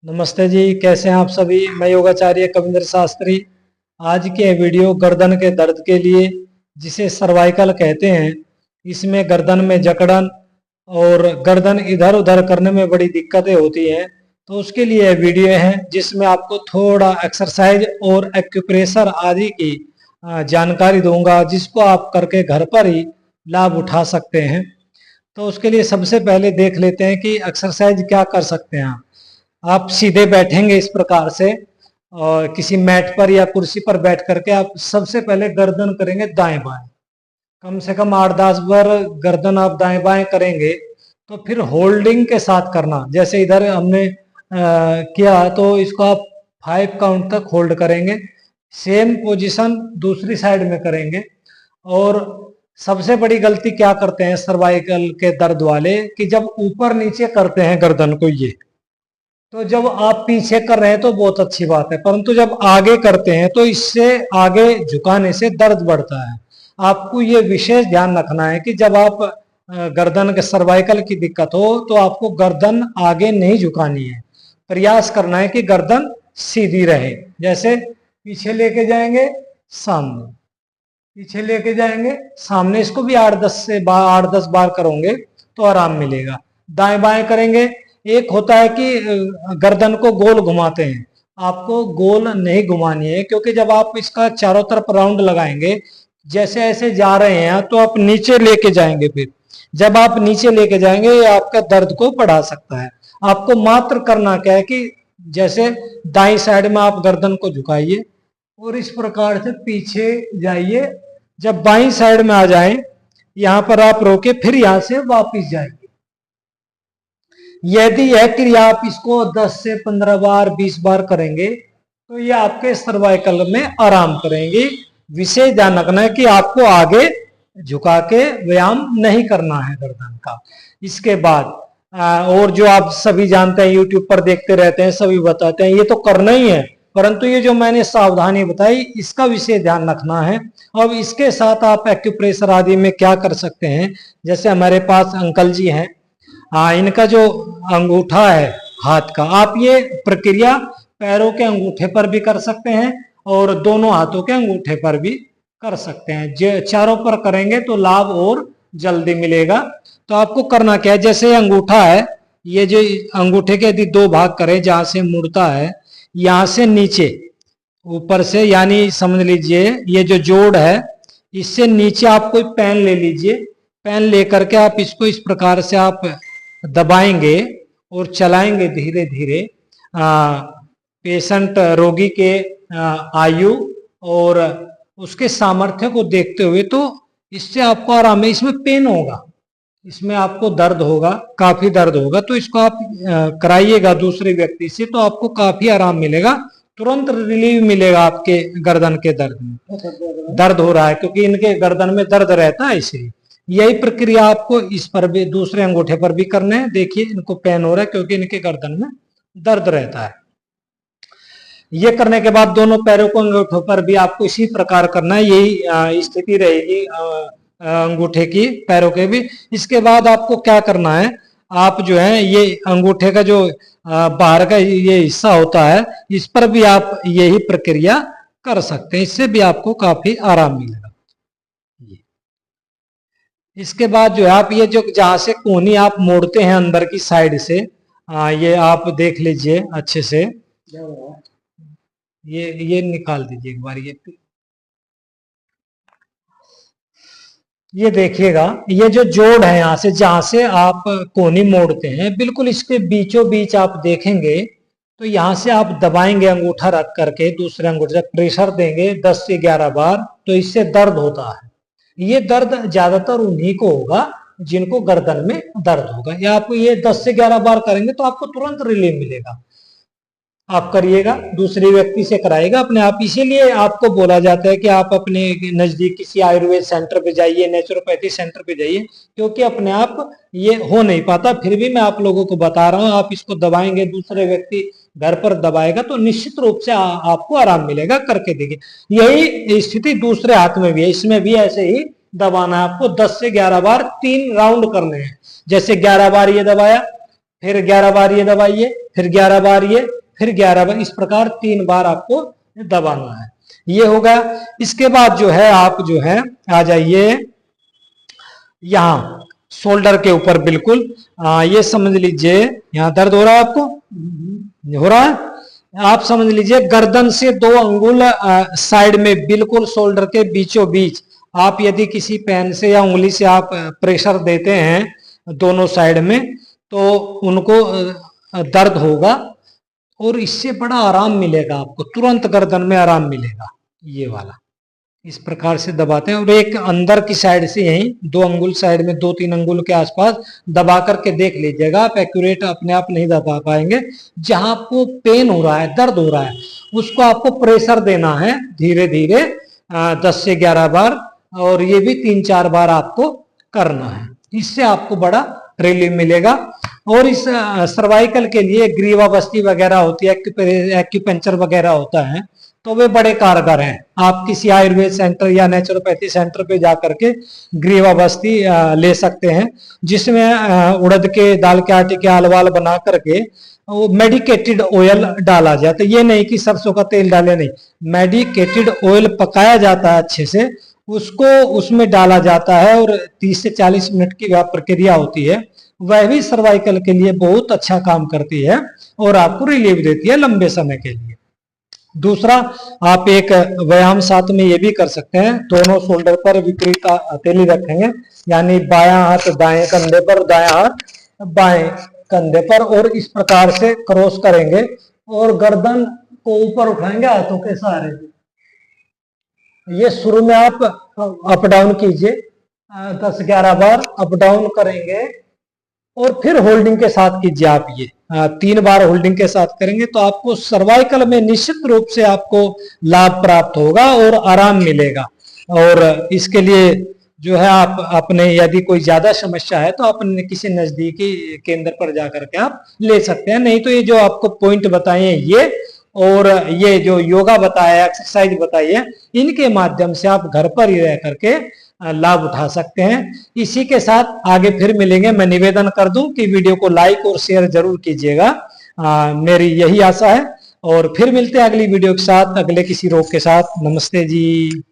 नमस्ते जी, कैसे हैं आप सभी। मैं योगाचार्य कविंद्र शास्त्री। आज के वीडियो गर्दन के दर्द के लिए, जिसे सर्वाइकल कहते हैं, इसमें गर्दन में जकड़न और गर्दन इधर उधर करने में बड़ी दिक्कतें होती हैं, तो उसके लिए वीडियो है जिसमें आपको थोड़ा एक्सरसाइज और एक्यूप्रेशर आदि की जानकारी दूंगा, जिसको आप करके घर पर ही लाभ उठा सकते हैं। तो उसके लिए सबसे पहले देख लेते हैं कि एक्सरसाइज क्या कर सकते हैं। आप सीधे बैठेंगे इस प्रकार से और किसी मैट पर या कुर्सी पर बैठ करके आप सबसे पहले गर्दन करेंगे दाएं बाएं। कम से कम 8-10 बार गर्दन आप दाएं बाएं करेंगे। तो फिर होल्डिंग के साथ करना, जैसे इधर हमने किया तो इसको आप 5 काउंट तक होल्ड करेंगे। सेम पोजीशन दूसरी साइड में करेंगे। और सबसे बड़ी गलती क्या करते हैं सर्वाइकल के दर्द वाले, कि जब ऊपर नीचे करते हैं गर्दन को, ये तो जब आप पीछे कर रहे हैं तो बहुत अच्छी बात है, परंतु जब आगे करते हैं तो इससे आगे झुकाने से दर्द बढ़ता है। आपको ये विशेष ध्यान रखना है कि जब आप गर्दन के सर्वाइकल की दिक्कत हो तो आपको गर्दन आगे नहीं झुकानी है। प्रयास करना है कि गर्दन सीधी रहे। जैसे पीछे लेके जाएंगे, सामने, पीछे लेके जाएंगे, सामने। इसको भी 8-10 बार करोगे तो आराम मिलेगा। दाएं बाएं करेंगे। एक होता है कि गर्दन को गोल घुमाते हैं, आपको गोल नहीं घुमानी है, क्योंकि जब आप इसका चारों तरफ राउंड लगाएंगे, जैसे ऐसे जा रहे हैं तो आप नीचे लेके जाएंगे। फिर जब आप नीचे लेके जाएंगे ये आपका दर्द को बढ़ा सकता है। आपको मात्र करना क्या है कि जैसे दाई साइड में आप गर्दन को झुकाइए और इस प्रकार से पीछे जाइए। जब बाई साइड में आ जाएं, यहां पर आप रोके, फिर यहां से वापिस जाएंगे। यदि यह क्रिया आप इसको 10 से 15 बार 20 बार करेंगे तो ये आपके सर्वाइकल में आराम करेंगे। विशेष ध्यान रखना है कि आपको आगे झुका के व्यायाम नहीं करना है गर्दन का। इसके बाद और जो आप सभी जानते हैं, यूट्यूब पर देखते रहते हैं, सभी बताते हैं, ये तो करना ही है, परंतु ये जो मैंने सावधानी बताई इसका विशेष ध्यान रखना है। अब इसके साथ आप एक्यूप्रेशर आदि में क्या कर सकते हैं। जैसे हमारे पास अंकल जी हैं, इनका जो अंगूठा है हाथ का, आप ये प्रक्रिया पैरों के अंगूठे पर भी कर सकते हैं और दोनों हाथों के अंगूठे पर भी कर सकते हैं। चारों पर करेंगे तो लाभ और जल्दी मिलेगा। तो आपको करना क्या है, जैसे अंगूठा है, ये जो अंगूठे के यदि 2 भाग करें, जहां से मुड़ता है यहां से नीचे ऊपर से, यानी समझ लीजिए ये जो जोड़ है इससे नीचे आप कोई पेन ले लीजिए। पेन लेकर के आप इसको इस प्रकार से आप दबाएंगे और चलाएंगे धीरे धीरे। पेशेंट रोगी के आयु और उसके सामर्थ्य को देखते हुए, तो इससे आपको आराम है। इसमें पेन होगा, इसमें आपको दर्द होगा, काफी दर्द होगा, तो इसको आप कराइएगा दूसरे व्यक्ति से, तो आपको काफी आराम मिलेगा, तुरंत रिलीव मिलेगा आपके गर्दन के दर्द में। दर्द हो रहा है क्योंकि इनके गर्दन में दर्द रहता है, इसलिए यही प्रक्रिया आपको इस पर भी, दूसरे अंगूठे पर भी करने हैं। देखिए इनको पेन हो रहा है क्योंकि इनके गर्दन में दर्द रहता है। ये करने के बाद दोनों पैरों को अंगूठों पर भी आपको इसी प्रकार करना है। यही स्थिति रहेगी अंगूठे की, पैरों के भी। इसके बाद आपको क्या करना है, आप जो है ये अंगूठे का जो बाहर का ये हिस्सा होता है, इस पर भी आप यही प्रक्रिया कर सकते हैं। इससे भी आपको काफी आराम मिलेगा। इसके बाद जो है आप ये जो जहां से कोहनी आप मोड़ते हैं अंदर की साइड से, ये आप देख लीजिए अच्छे से। ये निकाल दीजिए एक बार। ये देखिएगा, ये जो जोड़ है यहां से, जहां से आप कोहनी मोड़ते हैं, बिल्कुल इसके बीचों बीच आप देखेंगे तो यहां से आप दबाएंगे अंगूठा रख करके, दूसरे अंगूठे से प्रेशर देंगे 10 से 11 बार, तो इससे दर्द होता है। ये दर्द ज्यादातर उन्हीं को होगा जिनको गर्दन में दर्द होगा। या आप ये 10 से 11 बार करेंगे तो आपको तुरंत रिलीफ मिलेगा। आप करिएगा, दूसरे व्यक्ति से कराएगा अपने आप। इसीलिए आपको बोला जाता है कि आप अपने नजदीक किसी आयुर्वेद सेंटर पे जाइए, नेचुरोपैथी सेंटर पे जाइए, क्योंकि अपने आप ये हो नहीं पाता। फिर भी मैं आप लोगों को बता रहा हूं, आप इसको दबाएंगे, दूसरे व्यक्ति घर पर दबाएगा तो निश्चित रूप से आपको आराम मिलेगा। करके देखिए, यही स्थिति दूसरे हाथ में भी है, इसमें भी ऐसे ही दबाना है आपको। 10 से 11 बार 3 राउंड करने हैं। जैसे 11 बार ये दबाया, फिर 11 बार ये दबाइए, फिर 11 बार ये, फिर 11 बार, इस प्रकार 3 बार आपको दबाना है। ये होगा। इसके बाद जो है आप जो है आ जाइए यहाँ शोल्डर के ऊपर, बिल्कुल ये समझ लीजिए यहाँ दर्द हो रहा है आपको, हो रहा है, आप समझ लीजिए गर्दन से 2 अंगुल साइड में, बिल्कुल शोल्डर के बीचों बीच आप यदि किसी पेन से या उंगली से आप प्रेशर देते हैं दोनों साइड में, तो उनको दर्द होगा और इससे बड़ा आराम मिलेगा आपको, तुरंत गर्दन में आराम मिलेगा। ये वाला इस प्रकार से दबाते हैं और एक अंदर की साइड से यही 2 अंगुल साइड में, 2-3 अंगुल के आसपास दबा करके देख लीजिएगा। आप एक्यूरेट अपने आप नहीं दबा पाएंगे। जहां आपको पेन हो रहा है, दर्द हो रहा है, उसको आपको प्रेशर देना है धीरे धीरे 10 से 11 बार, और ये भी 3-4 बार आपको करना है। इससे आपको बड़ा रिलीफ मिलेगा। और इस सर्वाइकल के लिए ग्रीवाबस्ती वगैरह होती है, एक्यूपंक्चर वगैरह होता है, तो वे बड़े कारगर हैं। आप किसी आयुर्वेद सेंटर या नेचुरोपैथी सेंटर पे जाकर के ग्रीवाबस्ती ले सकते हैं, जिसमें उड़द के दाल के आटे के आलवाल बना करके वो मेडिकेटेड ऑयल डाला जाता है। ये नहीं कि सरसों का तेल डाले, नहीं, मेडिकेटेड ऑयल पकाया जाता है अच्छे से, उसको उसमें डाला जाता है और 30 से 40 मिनट की वह प्रक्रिया होती है। वह भी सर्वाइकल के लिए बहुत अच्छा काम करती है और आपको रिलीफ देती है लंबे समय के लिए। दूसरा, आप एक व्यायाम साथ में ये भी कर सकते हैं, दोनों शोल्डर पर विपरीत हथेली रखेंगे, यानी बायां हाथ दाएं कंधे पर, दायां हाथ बाएं कंधे पर, और इस प्रकार से क्रॉस करेंगे और गर्दन को ऊपर उठाएंगे हाथों के सहारे। ये शुरू में आप अप डाउन कीजिए 10-11 बार अप डाउन करेंगे और फिर होल्डिंग के साथ कीजिए। आप ये 3 बार होल्डिंग के साथ करेंगे तो आपको सर्वाइकल में निश्चित रूप से आपको लाभ प्राप्त होगा और आराम मिलेगा। और इसके लिए जो है आप अपने, यदि कोई ज्यादा समस्या है तो अपने किसी नजदीकी केंद्र पर जाकर के आप ले सकते हैं। नहीं तो ये जो आपको पॉइंट बताए ये, और ये जो योगा बताया, एक्सरसाइज बताई है, इनके माध्यम से आप घर पर ही रह करके लाभ उठा सकते हैं। इसी के साथ आगे फिर मिलेंगे। मैं निवेदन कर दूं कि वीडियो को लाइक और शेयर जरूर कीजिएगा, मेरी यही आशा है। और फिर मिलते हैं अगली वीडियो के साथ, अगले किसी रोग के साथ। नमस्ते जी।